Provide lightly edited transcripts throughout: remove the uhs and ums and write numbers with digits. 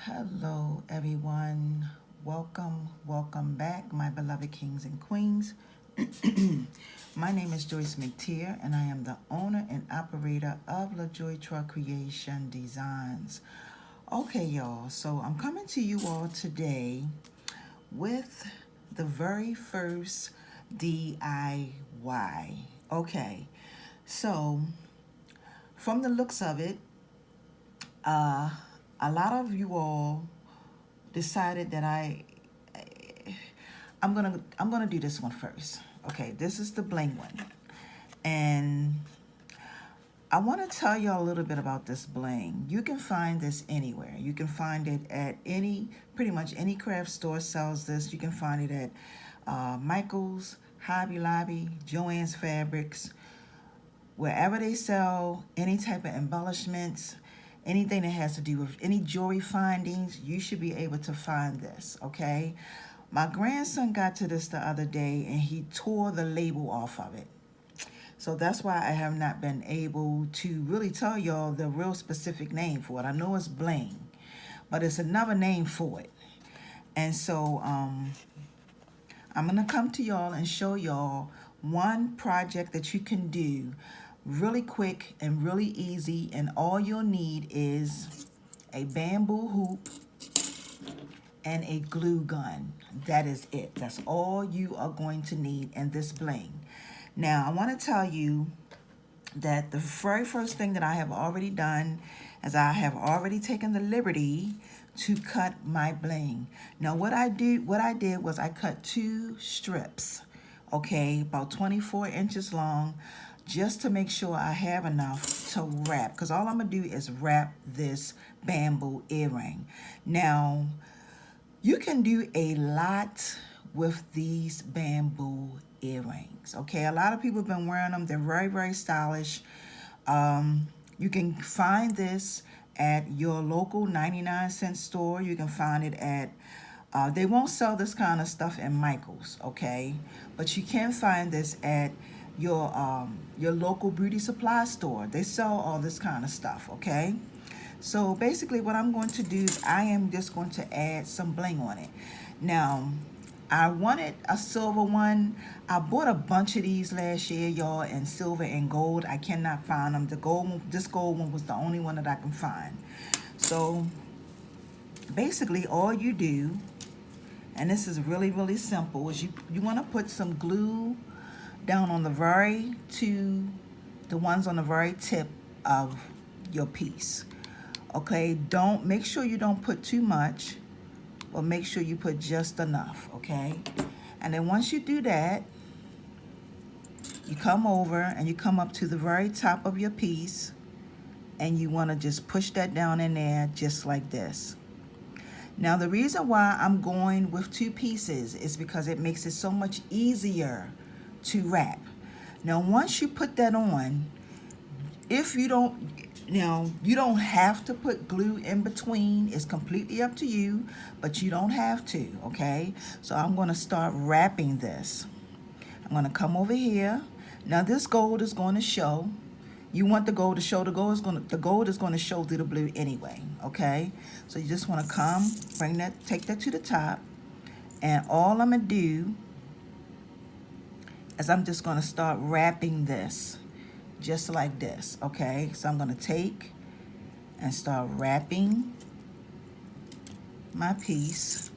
Hello, everyone. Welcome back, my beloved kings and queens. My name is Joyce McTeer, and I am the owner and operator of LaJoy Truck Creation Designs. Okay, y'all, so I'm coming to you all today with the very first DIY. Okay, so from the looks of it, uh, a lot of you all decided that I'm gonna do this one first. Okay, this is the bling one, and I want to tell y'all a little bit about this bling. You can find this anywhere. You can find it at pretty much any craft store sells this. You can find it at Michael's, Hobby Lobby, Joann's Fabrics, wherever they sell any type of embellishments, anything that has to do with any jewelry findings, you should be able to find this, okay? My grandson got to this the other day and he tore the label off of it. So that's why I have not been able to really tell y'all the real specific name for it. I know it's bling, but it's another name for it. And so I'm gonna come to y'all and show y'all one project that you can do really quick and really easy, and all you'll need is a bamboo hoop and a glue gun. That is it. That's all you are going to need in this bling. Now, I want to tell you that the very first thing that I have already done is I have already taken the liberty to cut my bling. Now, what I did was I cut 2 strips, okay, about 24 inches long, just to make sure I have enough to wrap, because all I'm gonna do is wrap this bamboo earring. Now, you can do a lot with these bamboo earrings, okay? A lot of people have been wearing them. They're very, very stylish. You can find this at your local 99-cent store. You can find it at, they won't sell this kind of stuff in Michael's, okay? But you can find this at your local beauty supply store. They sell all this kind of stuff, okay? So basically what I'm going to do is I am just going to add some bling on it. Now, I wanted a silver one. I bought a bunch of these last year, y'all, in silver and gold. I cannot find them. This gold one was the only one that I can find. So basically all you do, and this is really, really simple, is you want to put some glue down on the ones on the very tip of your piece. Okay, make sure you don't put too much, but make sure you put just enough, okay? And then once you do that, you come over and you come up to the very top of your piece, and you want to just push that down in there just like this. Now, the reason why I'm going with 2 pieces is because it makes it so much easier to wrap. Now, once you put that on, you don't have to put glue in between. It's completely up to you, but you don't have to, okay? So I'm going to start wrapping this. I'm going to come over here. Now, this gold is going to show. You want the gold to show. The gold is going to show through the blue anyway, okay? So you just want to come, take that to the top, and all I'm going to do is I'm just going to start wrapping this just like this, okay? So I'm going to take and start wrapping my piece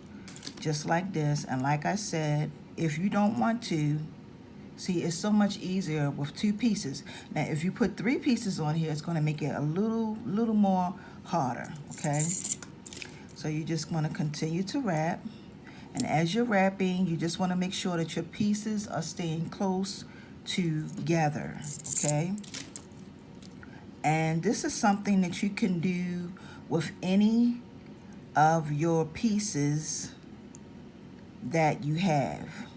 just like this. And like I said, if you don't want to, see, it's so much easier with 2 pieces. Now, if you put 3 pieces on here, it's going to make it a little more harder, okay? So you just want to continue to wrap. And as you're wrapping, you just want to make sure that your pieces are staying close together, okay? And this is something that you can do with any of your pieces that you have.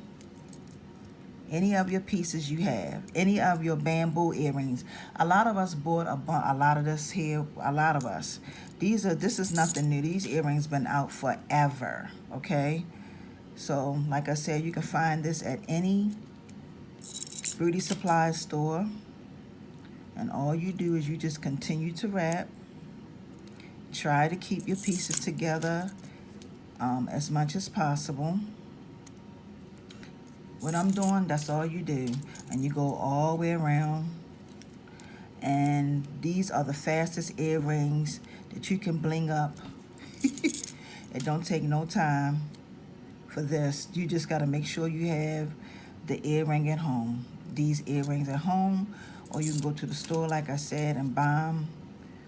Any of your pieces you have, any of your bamboo earrings. A lot of us bought a lot of this here, a lot of us. This is nothing new. These earrings been out forever, okay? So, like I said, you can find this at any beauty supply store. And all you do is you just continue to wrap. Try to keep your pieces together as much as possible. What I'm doing, that's all you do. And you go all the way around. And these are the fastest earrings that you can bling up. It don't take no time for this. You just got to make sure you have the earring at home. These earrings at home, or you can go to the store, like I said, and buy them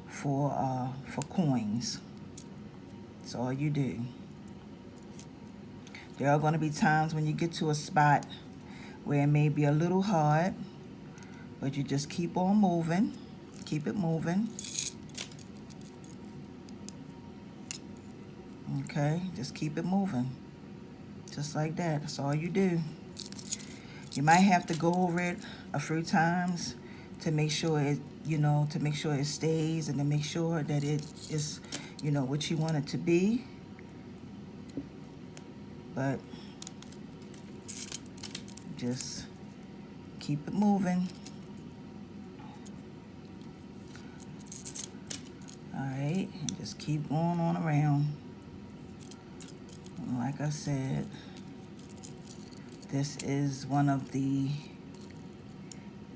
for coins. That's all you do. There are going to be times when you get to a spot where it may be a little hard, but you just keep on moving. Keep it moving. Okay, just keep it moving. Just like that. That's all you do. You might have to go over it a few times to make sure it, to make sure it stays and to make sure that it is, what you want it to be. But just keep it moving. All right, and just keep going on around. And like I said, this is one of the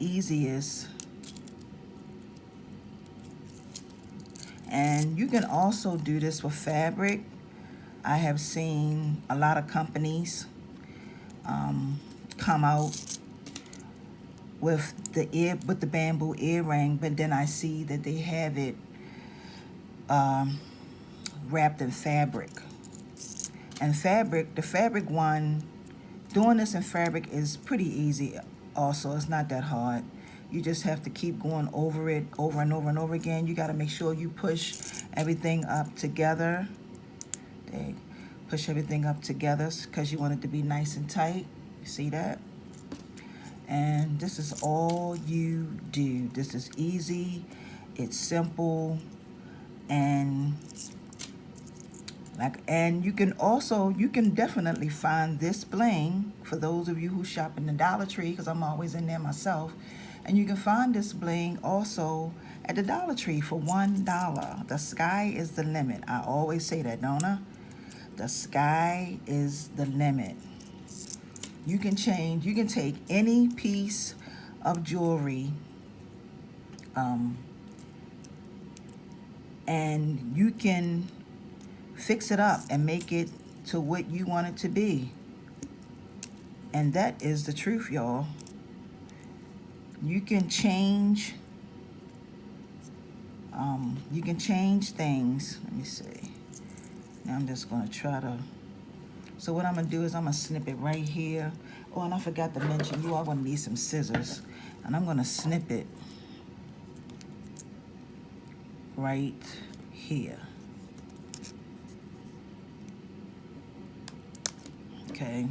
easiest. And you can also do this with fabric. I have seen a lot of companies come out with the bamboo earring, but then I see that they have it wrapped in fabric. And the fabric one, doing this in fabric is pretty easy also. It's not that hard. You just have to keep going over it over and over and over again. You got to make sure you push everything up together. There, push everything up together because you want it to be nice and tight. You see that? And this is all you do. This is easy. It's simple. And you can definitely find this bling for those of you who shop in the Dollar Tree, because I'm always in there myself. And you can find this bling also at the Dollar Tree for $1. The sky is the limit. I always say that, don't I? The sky is the limit. You can take any piece of jewelry and you can fix it up and make it to what you want it to be. And that is the truth, y'all. You can change things. Let me see. Now I'm just going to try to, so what I'm going to do is I'm going to snip it right here. Oh, and I forgot to mention, you are going to need some scissors. And I'm going to snip it right here. Okay.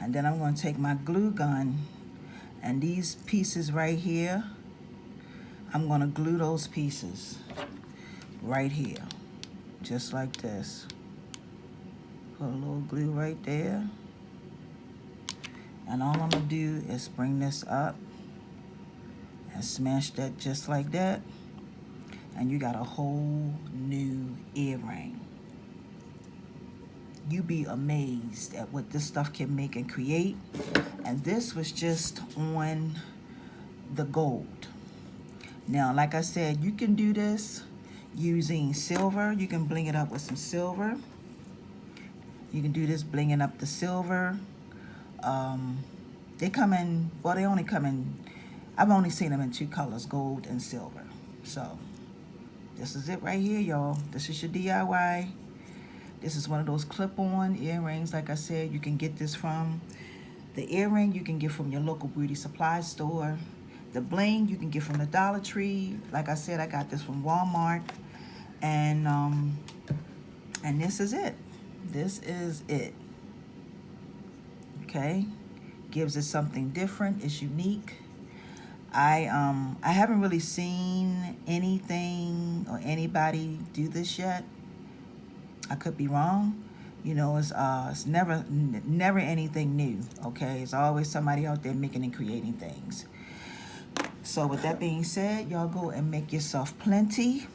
And then I'm going to take my glue gun, and these pieces right here, I'm going to glue those pieces right here, just like this. Put a little glue right there. And all I'm going to do is bring this up and smash that just like that. And you got a whole new earring. You be amazed at what this stuff can make and create. And this was just on the gold. Now, like I said, you can do this using silver. You can bling it up with some silver. You can do this blinging up the silver. They come in, well, they only come in, I've only seen them in two colors, gold and silver. So this is it right here, y'all. This is your DIY. This is one of those clip-on earrings. Like I said, you can get this from the earring. You can get from your local beauty supply store. The bling you can get from the Dollar Tree. Like I said, I got this from Walmart. And this is it. This is it. Okay, gives it something different. It's unique. I haven't really seen anything or anybody do this yet. I could be wrong. It's never anything new. Okay, it's always somebody out there making and creating things. So with that being said, y'all go and make yourself plenty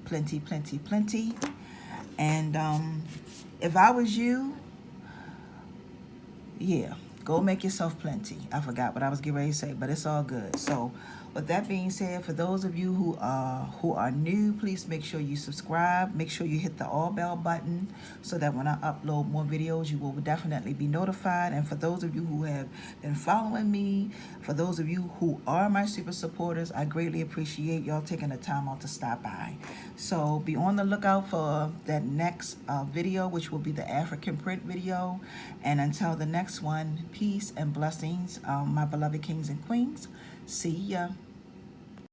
plenty, plenty, plenty. And if I was you, yeah, go make yourself plenty. I forgot what I was getting ready to say, but it's all good. So with that being said, for those of you who are new, please make sure you subscribe. Make sure you hit the all bell button so that when I upload more videos, you will definitely be notified. And for those of you who have been following me, for those of you who are my super supporters, I greatly appreciate y'all taking the time out to stop by. So be on the lookout for that next video, which will be the African print video. And until the next one, peace and blessings, my beloved kings and queens. See ya.